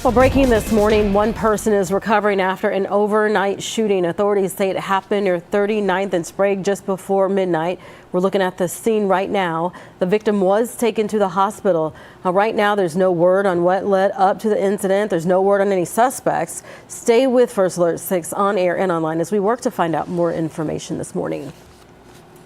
Well, breaking this morning, one person is recovering after an overnight shooting. Authorities say it happened near 39th and Sprague just before midnight. We're looking at the scene right now. The victim was taken to the hospital. Right now, there's no word on what led up to the incident. There's no word on any suspects. Stay with First Alert 6 on air and online as we work to find out more information this morning.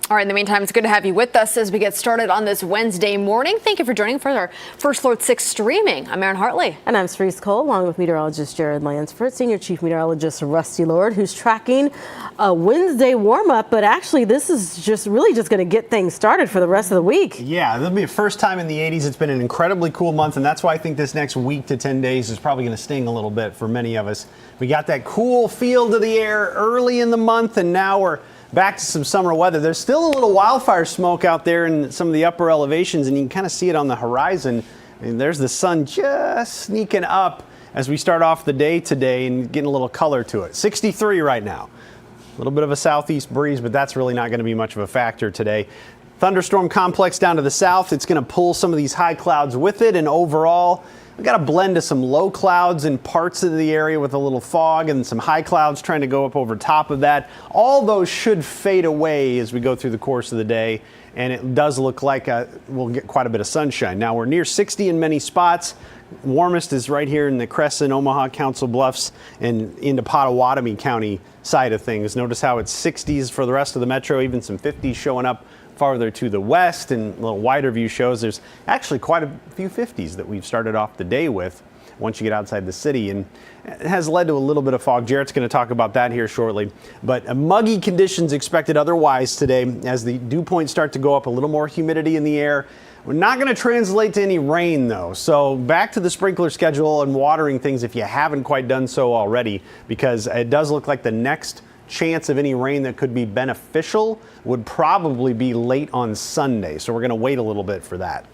All right, in the meantime, it's good to have you with us as we get started on this Wednesday morning. Thank you for joining for our First Alert 6 streaming. I'm Erin Hartley. And I'm Cerise Cole, along with meteorologist Jared Lansford, Senior Chief Meteorologist Rusty Lord, who's tracking a Wednesday warm-up. But actually, this is just going to get things started for the rest of the week. Yeah, it'll be the first time in the 80s. It's been an incredibly cool month, and that's why I think this next week to 10 days is probably going to sting a little bit for many of us. We got that cool feel to the air early in the month, and now we're back to some summer weather. There's still a little wildfire smoke out there in some of the upper elevations, and you can kind of see it on the horizon. And there's the sun just sneaking up as we start off the day today and getting a little color to it. 63 right now. A little bit of a southeast breeze, but that's really not going to be much of a factor today. Thunderstorm complex down to the south. It's going to pull some of these high clouds with it, and overall, we got a blend of some low clouds in parts of the area with a little fog and some high clouds trying to go up over top of that. All those should fade away as we go through the course of the day, and it does look like we'll get quite a bit of sunshine. Now, we're near 60 in many spots. Warmest is right here in the Crescent, Omaha, Council Bluffs, and into Pottawatomie County side of things. Notice how it's 60s for the rest of the metro, even some 50s showing up farther to the west, and a little wider view shows there's actually quite a few 50s that we've started off the day with once you get outside the city, and it has led to a little bit of fog. Jarrett's going to talk about that here shortly, but muggy conditions expected otherwise today as the dew points start to go up, a little more humidity in the air. We're not going to translate to any rain though, so back to the sprinkler schedule and watering things if you haven't quite done so already, because it does look like the next chance of any rain that could be beneficial would probably be late on Sunday. So we're going to wait a little bit for that.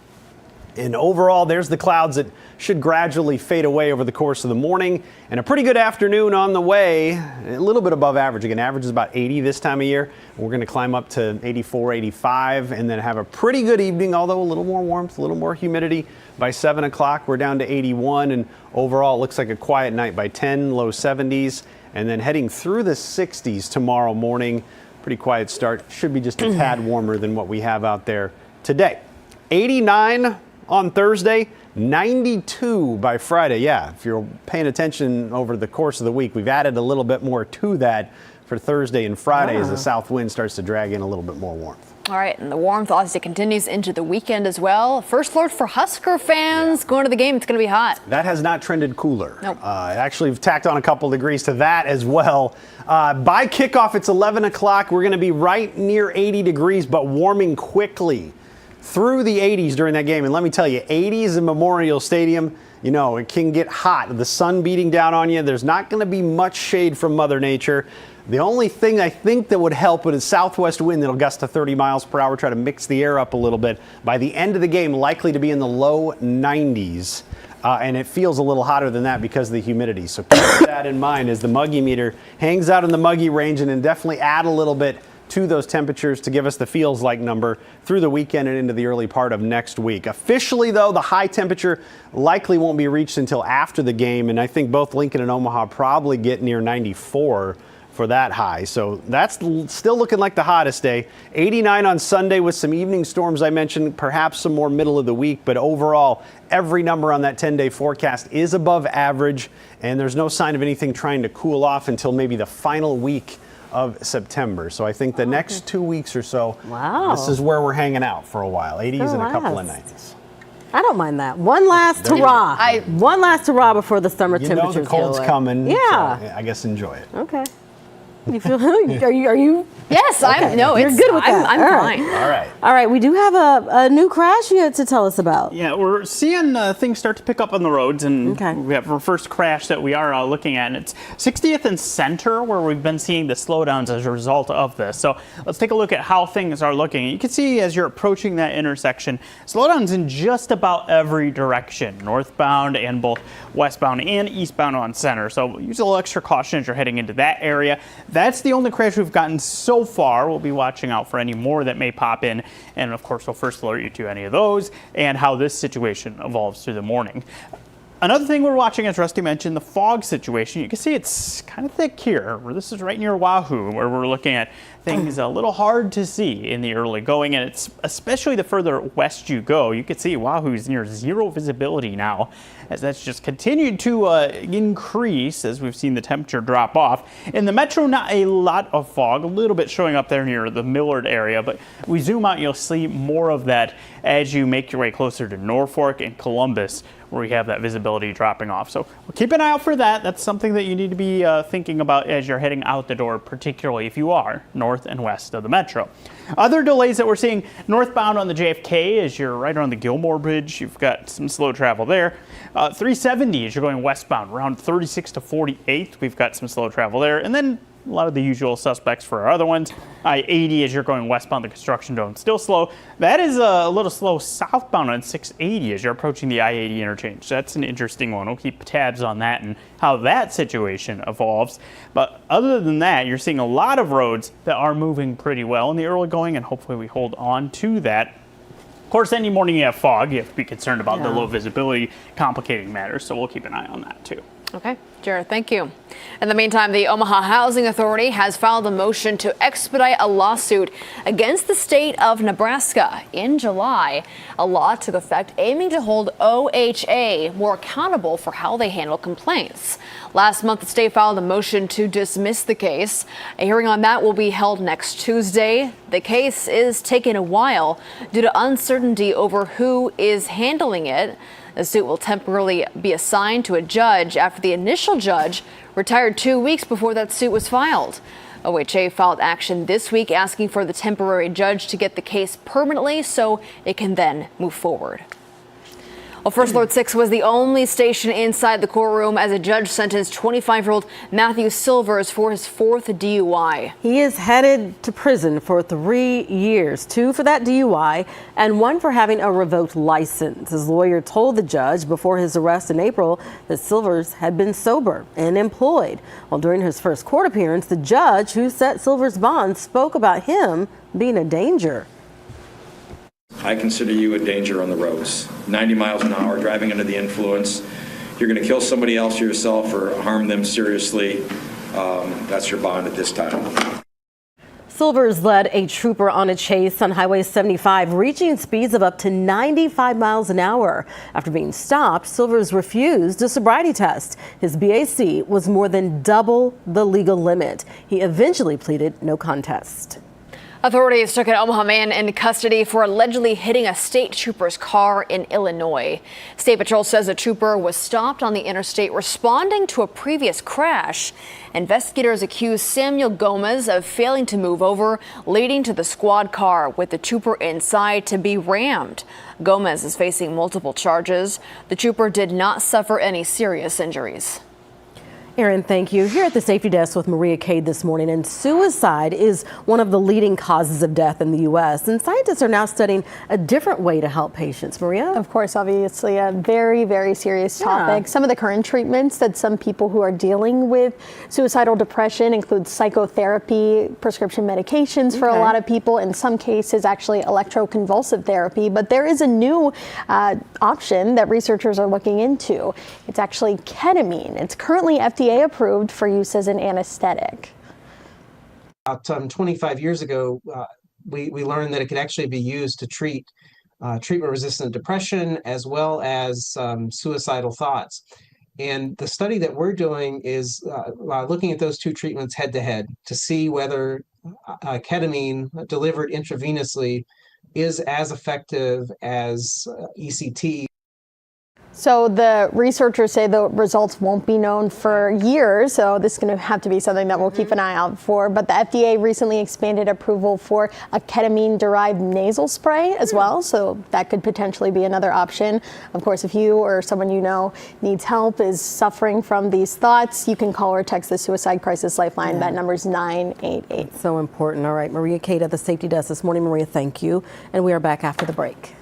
And overall, there's the clouds that should gradually fade away over the course of the morning, and a pretty good afternoon on the way, a little bit above average. Again, average is about 80 this time of year. We're going to climb up to 84, 85, and then have a pretty good evening, although a little more warmth, a little more humidity. By 7 o'clock, we're down to 81, and overall, it looks like a quiet night by 10, low 70s. And then heading through the 60s tomorrow morning. Pretty quiet start. Should be just a tad warmer than what we have out there today. 89 on Thursday, 92 by Friday. Yeah, if you're paying attention over the course of the week, we've added a little bit more to that for Thursday and Friday as the south wind starts to drag in a little bit more warmth. All right, and the warmth obviously continues into the weekend as well. First alert for Husker fans going to the game. It's going to be hot. That has not trended cooler. Nope. Actually, we've tacked on a couple degrees to that as well. By kickoff, it's 11 o'clock. We're going to be right near 80 degrees, but warming quickly through the 80s during that game. And let me tell you, 80s in Memorial Stadium, you know, it can get hot. The sun beating down on you. There's not going to be much shade from Mother Nature. The only thing I think that would help is southwest wind that'll gust to 30 miles per hour, try to mix the air up a little bit. By the end of the game, likely to be in the low 90s. And it feels a little hotter than that because of the humidity. So keep that in mind as the muggy meter hangs out in the muggy range, and then definitely add a little bit to those temperatures to give us the feels like number through the weekend and into the early part of next week. Officially, though, the high temperature likely won't be reached until after the game, and I think both Lincoln and Omaha probably get near 94 for that high. So that's still looking like the hottest day. 89 on Sunday with some evening storms I mentioned, perhaps some more middle of the week, but overall, every number on that 10-day forecast is above average, and there's no sign of anything trying to cool off until maybe the final week of September. So I think the next 2 weeks or so, this is where we're hanging out for a while. 80s and a couple of 90s. I don't mind that. One last hurrah. One last hurrah before the summer temperatures the cold's coming. Yeah. So I guess enjoy it. Okay. You feel? Are you? Yes, okay. You're good with that. I'm fine. All right. All right. We do have a new crash you had to tell us about. Yeah, we're seeing things start to pick up on the roads, and we have our first crash that we are looking at, and it's 60th and Center where we've been seeing the slowdowns as a result of this. So let's take a look at how things are looking. You can see as you're approaching that intersection, slowdowns in just about every direction, northbound and both westbound and eastbound on Center. So use a little extra caution as you're heading into that area. That's the only crash we've gotten so far. We'll be watching out for any more that may pop in, and of course we'll first alert you to any of those and how this situation evolves through the morning. Another thing we're watching, as Rusty mentioned, the fog situation. You can see it's kind of thick here. This is right near Wahoo, where we're looking at things a little hard to see in the early going, and it's especially the further west you go. You can see Wahoo's near zero visibility now, as that's just continued to increase as we've seen the temperature drop off. In the metro, not a lot of fog, a little bit showing up there near the Millard area, but we zoom out, you'll see more of that as you make your way closer to Norfolk and Columbus, where we have that visibility dropping off. So we'll keep an eye out for that. That's something that you need to be thinking about as you're heading out the door, particularly if you are north and west of the metro. Other delays that we're seeing northbound on the JFK as you're right around the Gilmore Bridge. You've got some slow travel there. 370 as you're going westbound, around 36 to 48th. We've got some slow travel there. And then a lot of the usual suspects for our other ones. I-80 as you're going westbound, the construction zone still slow. That is a little slow southbound on 680 as you're approaching the I-80 interchange. That's an interesting one. We'll keep tabs on that and how that situation evolves. But other than that, you're seeing a lot of roads that are moving pretty well in the early going, and hopefully we hold on to that. Of course, any morning you have fog, you have to be concerned about the low visibility complicating matters, so we'll keep an eye on that too. Okay, Jared, thank you. In the meantime, the Omaha Housing Authority has filed a motion to expedite a lawsuit against the state of Nebraska. In July, a law took effect aiming to hold OHA more accountable for how they handle complaints. Last month, the state filed a motion to dismiss the case. A hearing on that will be held next Tuesday. The case is taking a while due to uncertainty over who is handling it. The suit will temporarily be assigned to a judge after the initial judge retired 2 weeks before that suit was filed. OHA filed action this week asking for the temporary judge to get the case permanently so it can then move forward. Well, First Alert 6 was the only station inside the courtroom as a judge sentenced 25-year-old Matthew Silvers for his fourth DUI. He is headed to prison for 3 years, 2 for that DUI and 1 for having a revoked license. His lawyer told the judge before his arrest in April that Silvers had been sober and employed. Well, during his first court appearance, the judge who set Silvers' bond spoke about him being a danger. I consider you a danger on the roads. 90 miles an hour, driving under the influence. You're going to kill somebody else or yourself or harm them seriously. That's your bond at this time. Silvers led a trooper on a chase on Highway 75, reaching speeds of up to 95 miles an hour. After being stopped, Silvers refused a sobriety test. His BAC was more than double the legal limit. He eventually pleaded no contest. Authorities took an Omaha man into custody for allegedly hitting a state trooper's car in Illinois. State Patrol says a trooper was stopped on the interstate responding to a previous crash. Investigators accuse Samuel Gomez of failing to move over, leading to the squad car with the trooper inside to be rammed. Gomez is facing multiple charges. The trooper did not suffer any serious injuries. Aaron, thank you. Here at the Safety Desk with Maria Cade this morning, and suicide is one of the leading causes of death in the U.S., and scientists are now studying a different way to help patients. Maria? Of course, obviously a very, very serious topic. Some of the current treatments that some people who are dealing with suicidal depression include psychotherapy, prescription medications for a lot of people, in some cases actually electroconvulsive therapy, but there is a new option that researchers are looking into. It's actually ketamine. It's currently FDA approved for use as an anesthetic. About 25 years ago, we learned that it could actually be used to treat treatment-resistant depression as well as suicidal thoughts. And the study that we're doing is looking at those two treatments head-to-head to see whether ketamine delivered intravenously is as effective as ECT. So the researchers say the results won't be known for years, so this is going to have to be something that we'll keep an eye out for. But the FDA recently expanded approval for a ketamine-derived nasal spray as well, so that could potentially be another option. Of course, if you or someone you know needs help, is suffering from these thoughts, you can call or text the Suicide Crisis Lifeline. That number is 988. It's so important. All right, Maria Cade at the Safety Desk this morning. Maria, thank you. And we are back after the break.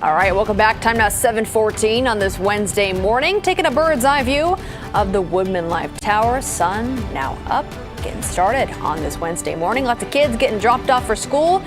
All right, welcome back. Time now 7:14 on this Wednesday morning. Taking a bird's eye view of the Woodman Life Tower. Sun now up, getting started on this Wednesday morning. Lots of kids getting dropped off for school.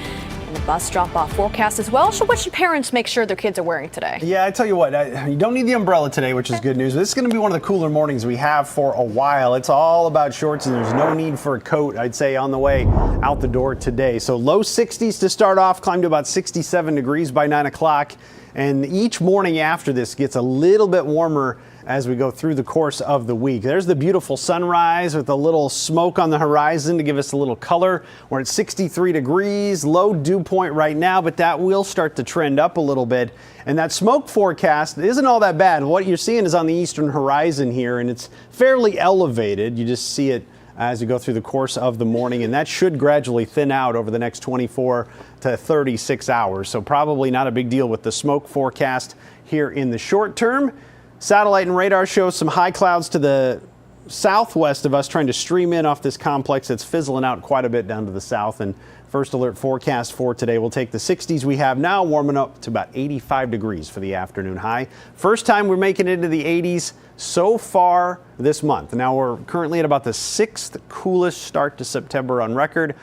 And the bus drop-off forecast as well. So what should parents make sure their kids are wearing today? Yeah, I tell you what, you don't need the umbrella today, which is good news. This is going to be one of the cooler mornings we have for a while. It's all about shorts, and there's no need for a coat, I'd say, on the way out the door today. So low 60s to start off, climb to about 67 degrees by 9 o'clock. And each morning after this gets a little bit warmer as we go through the course of the week. There's the beautiful sunrise with a little smoke on the horizon to give us a little color. We're at 63 degrees, low dew point right now, but that will start to trend up a little bit. And that smoke forecast isn't all that bad. What you're seeing is on the eastern horizon here, and it's fairly elevated. You just see it as you go through the course of the morning, and that should gradually thin out over the next 24 to 36 hours. So probably not a big deal with the smoke forecast here in the short term. Satellite and radar show some high clouds to the southwest of us trying to stream in off this complex that's fizzling out quite a bit down to the south. And first alert forecast for today, we'll take the 60s we have now, warming up to about 85 degrees for the afternoon high. First time we're making it into the 80s so far this month. Now we're currently at about the 6th coolest start to September on record.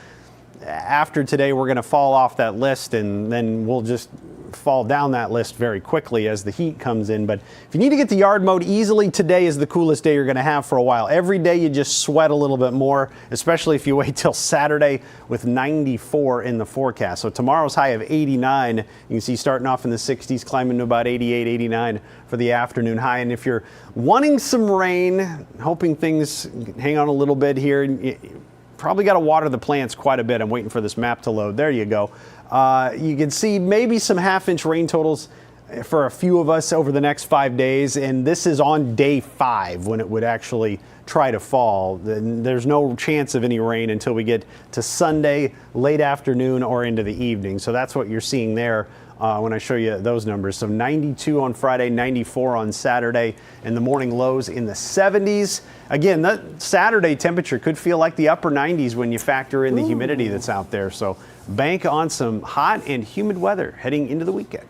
After today, we're going to fall off that list, and then we'll just fall down that list very quickly as the heat comes in. But if you need to get the yard mowed easily, today is the coolest day you're going to have for a while. Every day you just sweat a little bit more, especially if you wait till Saturday with 94 in the forecast. So tomorrow's high of 89. You can see starting off in the 60s, climbing to about 88, 89 for the afternoon high. And if you're wanting some rain, hoping things hang on a little bit here, probably got to water the plants quite a bit. I'm waiting for this map to load. There you go. You can see maybe some half-inch rain totals for a few of us over the next 5 days, and this is on day 5 when it would actually try to fall. There's no chance of any rain until we get to Sunday, late afternoon or into the evening. So that's what you're seeing there when I show you those numbers. So 92 on Friday, 94 on Saturday, and the morning lows in the 70s. Again, that Saturday temperature could feel like the upper 90s when you factor in the humidity that's out there. So bank on some hot and humid weather heading into the weekend.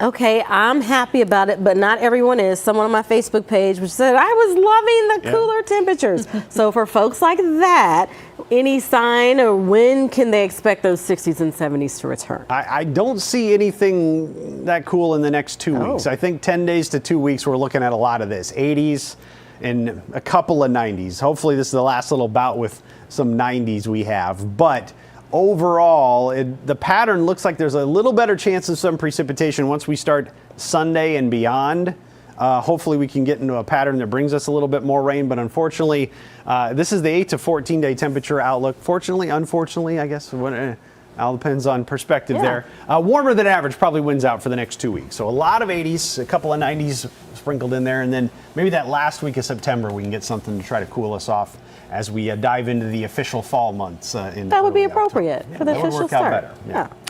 Okay, I'm happy about it, but not everyone is. Someone on my Facebook page which said I was loving the cooler temperatures. So for folks like that, any sign or when can they expect those 60s and 70s to return? I don't see anything that cool in the next 2 weeks. I think 10 days to 2 weeks, we're looking at a lot of this. 80s and a couple of 90s. Hopefully this is the last little bout with some 90s we have. But overall, the pattern looks like there's a little better chance of some precipitation once we start Sunday and beyond. Hopefully we can get into a pattern that brings us a little bit more rain, but unfortunately, this is the 8 to 14 day temperature outlook. Fortunately, unfortunately, I guess, all depends on perspective there. Warmer than average probably wins out for the next 2 weeks. So a lot of 80s, a couple of 90s sprinkled in there, and then maybe that last week of September we can get something to try to cool us off as we dive into the official fall months. That would be appropriate for the official start.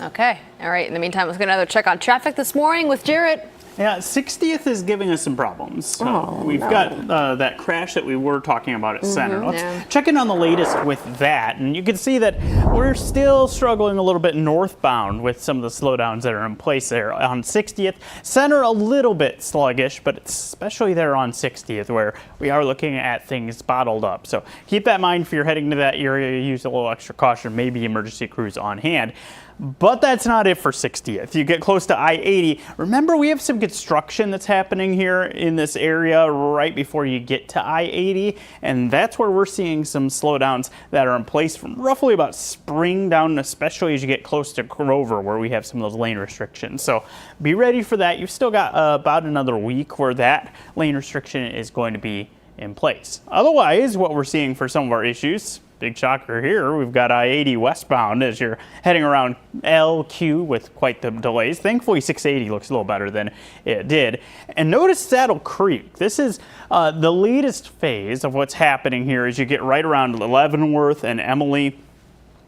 Okay. All right. In the meantime, let's get another check on traffic this morning with Jarrett. Yeah, 60th is giving us some problems. We've got that crash that we were talking about at Center. Let's check in on the latest with that. And you can see that we're still struggling a little bit northbound with some of the slowdowns that are in place there on 60th. Center a little bit sluggish, but especially there on 60th where we are looking at things bottled up. So keep that in mind if you're heading to that area. Use a little extra caution, maybe emergency crews on hand. But that's not it for 60th. You get close to I-80. Remember, we have some construction that's happening here in this area right before you get to I-80, and that's where we're seeing some slowdowns that are in place from roughly about spring down, especially as you get close to Grover, where we have some of those lane restrictions. So be ready for that. You've still got about another week where that lane restriction is going to be in place. Otherwise, what we're seeing for some of our issues, big shocker here, we've got I-80 westbound as you're heading around LQ with quite the delays. Thankfully, 680 looks a little better than it did. And notice Saddle Creek. This is the latest phase of what's happening here as you get right around Leavenworth and Emily.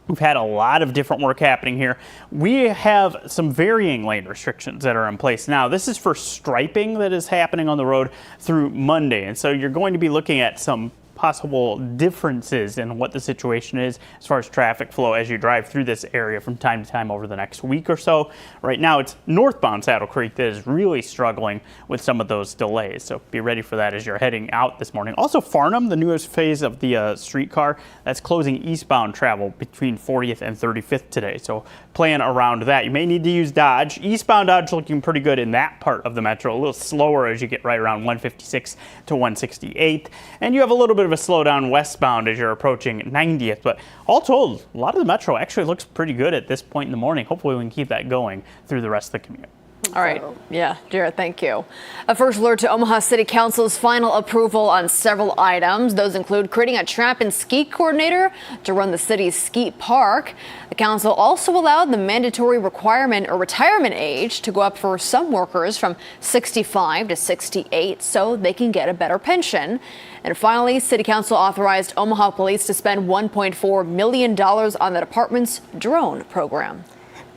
We've had a lot of different work happening here. We have some varying lane restrictions that are in place now. This is for striping that is happening on the road through Monday. And so you're going to be looking at some possible differences in what the situation is as far as traffic flow as you drive through this area from time to time over the next week or so. Right now, it's northbound Saddle Creek that is really struggling with some of those delays. So be ready for that as you're heading out this morning. Also, Farnham, the newest phase of the streetcar, that's closing eastbound travel between 40th and 35th today. So plan around that. You may need to use Dodge. Eastbound Dodge looking pretty good in that part of the metro. A little slower as you get right around 156 to 168. And you have a little bit of a slowdown westbound as you're approaching 90th. But all told, a lot of the metro actually looks pretty good at this point in the morning. Hopefully we can keep that going through the rest of the commute. All right. Yeah, Jared, thank you. A first alert to Omaha City Council's final approval on several items. Those include creating a trap and skeet coordinator to run the city's skeet park. The council also allowed the mandatory requirement or retirement age to go up for some workers from 65 to 68 so they can get a better pension. And finally, City Council authorized Omaha Police to spend $1.4 million on the department's drone program.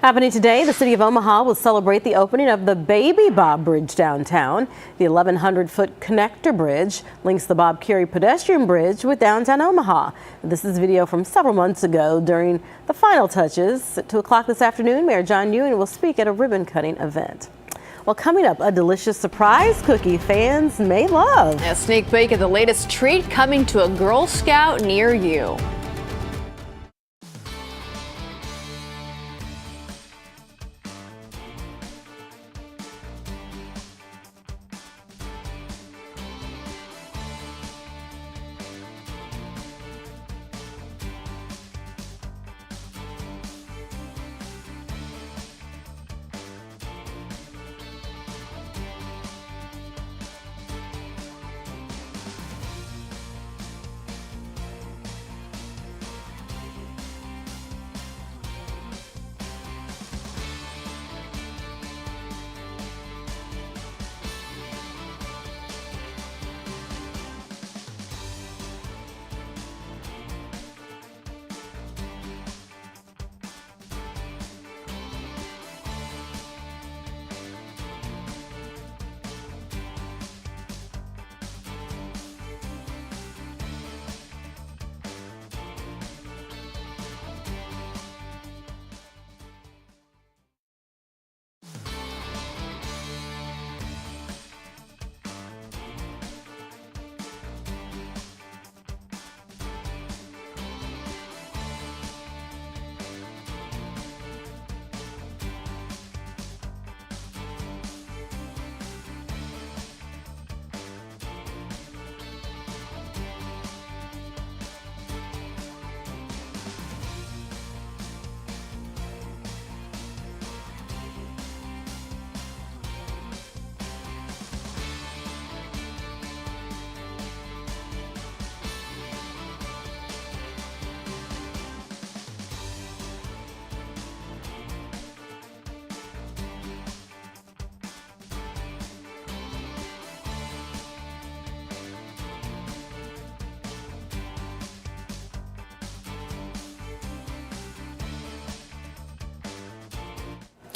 Happening today, the city of Omaha will celebrate the opening of the Baby Bob Bridge downtown. The 1,100-foot connector bridge links the Bob Carey pedestrian bridge with downtown Omaha. This is video from several months ago during the final touches. At 2 o'clock this afternoon, Mayor John Ewing will speak at a ribbon-cutting event. Well, coming up, a delicious surprise cookie fans may love. A sneak peek at the latest treat coming to a Girl Scout near you.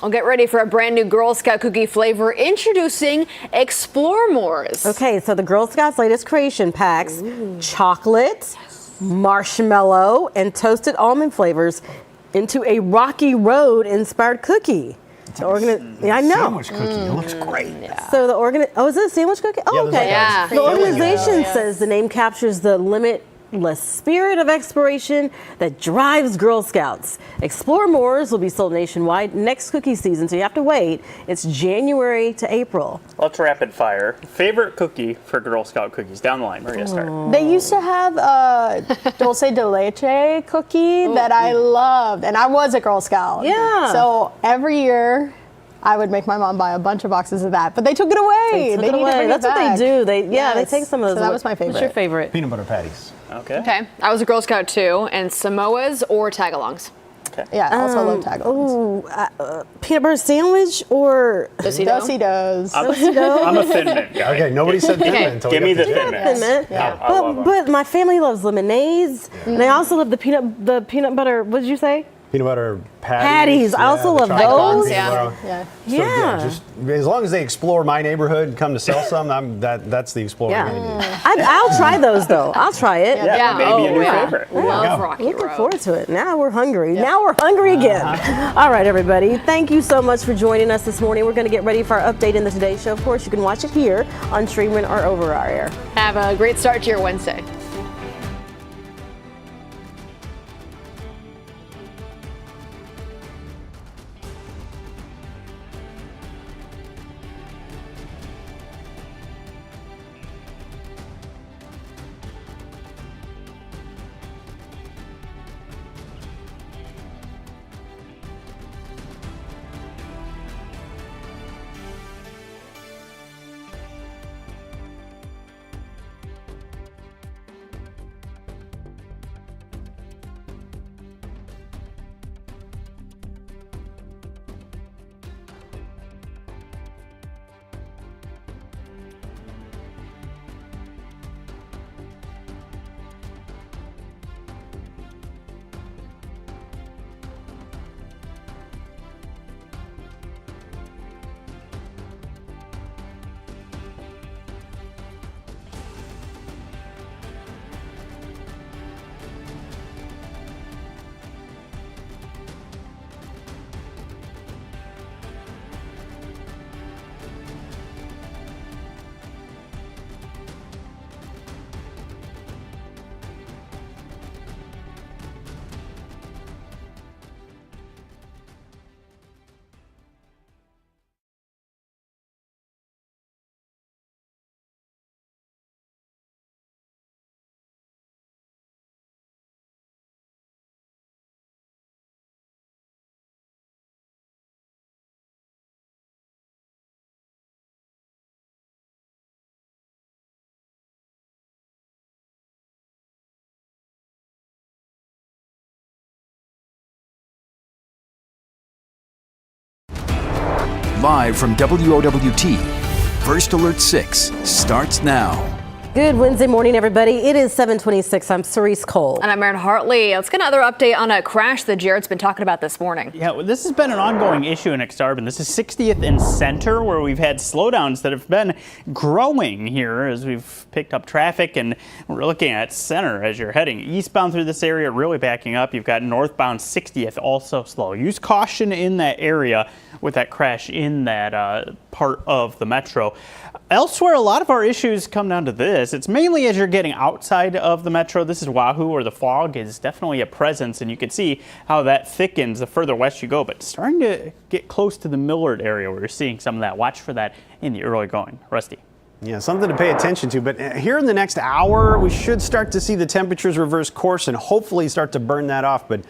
Well, get ready for a brand new Girl Scout cookie flavor. Introducing Explore More's. Okay, so the Girl Scouts' latest creation packs chocolate, marshmallow, and toasted almond flavors into a Rocky Road inspired cookie. Yeah, I know. Sandwich cookie. It looks great. So the is it a sandwich cookie? Oh, Yeah, okay. Yeah. The organization says the name captures the limitless spirit of exploration that drives Girl Scouts. Explore More's will be sold nationwide next cookie season, so you have to wait. It's January to April. Let's rapid fire. Favorite cookie for Girl Scout cookies? Down the line, Maria, start. They used to have a dulce de leche cookie that I loved, and I was a Girl Scout. Yeah. So every year, I would make my mom buy a bunch of boxes of that, but they took it away. They need to bring That's it back. What they do. They Yes. take some of those. So that was my What's your favorite. favorite? Peanut butter patties. Okay. I was a Girl Scout too, and Samoas or tagalongs. Yeah, also love tagalongs. Peanut butter sandwich or Dosey-dos. I'm a Thin Mint guy. Okay, nobody said Thin Mint until we Give me got the to Thin Thin Mint. Thin Mint. Yeah. I love them. But my family loves lemonades, and I also love the peanut butter. What did you say? Peanut butter Patties. I also love Icons, those. yeah. Yeah. So, Yeah. just as long as they explore my neighborhood and come to sell some, that's the exploring Yeah. I'm gonna do. I'll try those though. I'll try it. Yeah, maybe a new yeah. favorite. Love Rocky Looking Road. forward to it. Now we're hungry. Now we're hungry again. All right, everybody. Thank you so much for joining us this morning. We're going to get ready for our update in the Today Show. Of course, you can watch it here on streaming or over our air. Have a great start to your Wednesday. Live from WOWT, First Alert 6 starts now. Good Wednesday morning, everybody. It is 7:26. I'm Cerise Cole. And I'm Erin Hartley. Let's get another update on a crash that Jared's been talking about this morning. Yeah, well, this has been an ongoing issue in Exarban. This is 60th and Center, where we've had slowdowns that have been growing here as we've picked up traffic, and we're looking at Center as you're heading eastbound through this area, really backing up. You've got northbound 60th also slow. Use caution in that area with that crash in that part of the metro. Elsewhere, a lot of our issues come down to this. It's mainly as you're getting outside of the metro. This is Wahoo, where the fog is definitely a presence, and you can see how that thickens the further west you go. But starting to get close to the Millard area where you're seeing some of that. Watch for that in the early going. Rusty. Yeah, something to pay attention to. But here in the next hour, we should start to see the temperatures reverse course and hopefully start to burn that off. But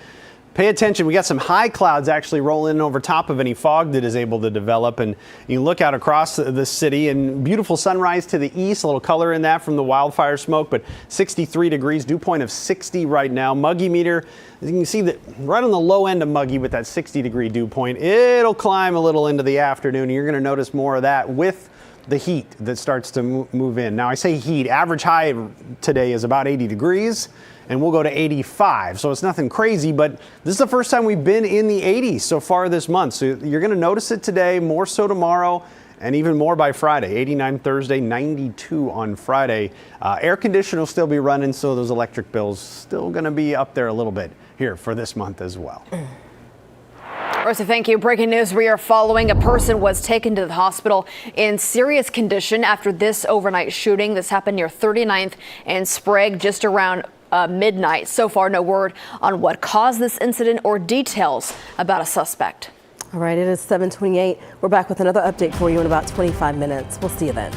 pay attention. We got some high clouds actually rolling in over top of any fog that is able to develop. And you look out across the city and beautiful sunrise to the east, a little color in that from the wildfire smoke, but 63 degrees, dew point of 60 right now. Muggy meter, you can see that right on the low end of muggy with that 60-degree dew point. It'll climb a little into the afternoon. You're going to notice more of that with the heat that starts to move in. Now I say heat, average high today is about 80 degrees. And we'll go to 85. So it's nothing crazy, but this is the first time we've been in the 80s so far this month. So you're going to notice it today, more so tomorrow, and even more by Friday. 89 Thursday, 92 on Friday. Air conditioner will still be running, so those electric bills still going to be up there a little bit here for this month as well. Rosa, thank you. Breaking news we are following. A person was taken to the hospital in serious condition after this overnight shooting. This happened near 39th and Sprague just around midnight. So far, no word on what caused this incident or details about a suspect. All right, it is 7:28. We're back with another update for you in about 25 minutes. We'll see you then.